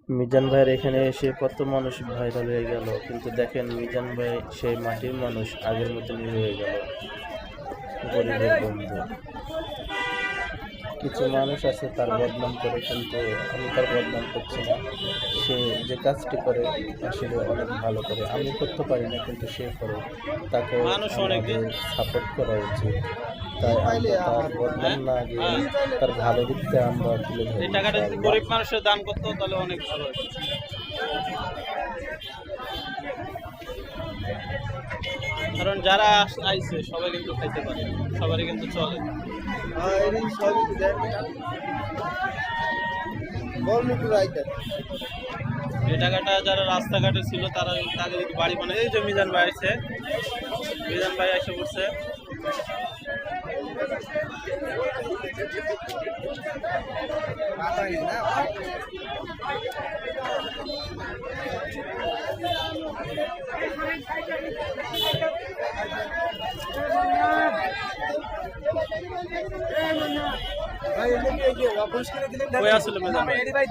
মিজান ভাইয়ের এখানে এসে কত মানুষ ভাইরাল হয়ে গেল, কিন্তু দেখেন মিজান ভাই সেই মাটির মানুষ আগের মতনই রয়ে গেল, গরিবের বন্ধু। কিছু মানুষ আছে তার বদনাম করে, কিন্তু আমি তার বদনাম করছি না। সে যে কাজটি করে আসলে অনেক ভালো করে, আমি করতে পারি না কিন্তু সে করে, তাকে আমাদের সাপোর্ট করা উচিত। তাই আমরা তার বদনাম না দিয়ে তার ভালো দিকটা আমরা তুলে ধরি। এই টাকাটা যদি গরিব মানুষের দান করতো তাহলে অনেক ভালো হতো। কারণ যারা আইছে সবাই কিন্তু খাইতে পারে, সবারই কিন্তু চলে। এই টাকাটা যারা রাস্তাঘাটে ছিল তারা তাদের যদি বাড়ি বানায়, এই যে মিজান ভাই আছে, মিজান ভাই এসে পড়ছে। কই আসলে মিজান ভাই?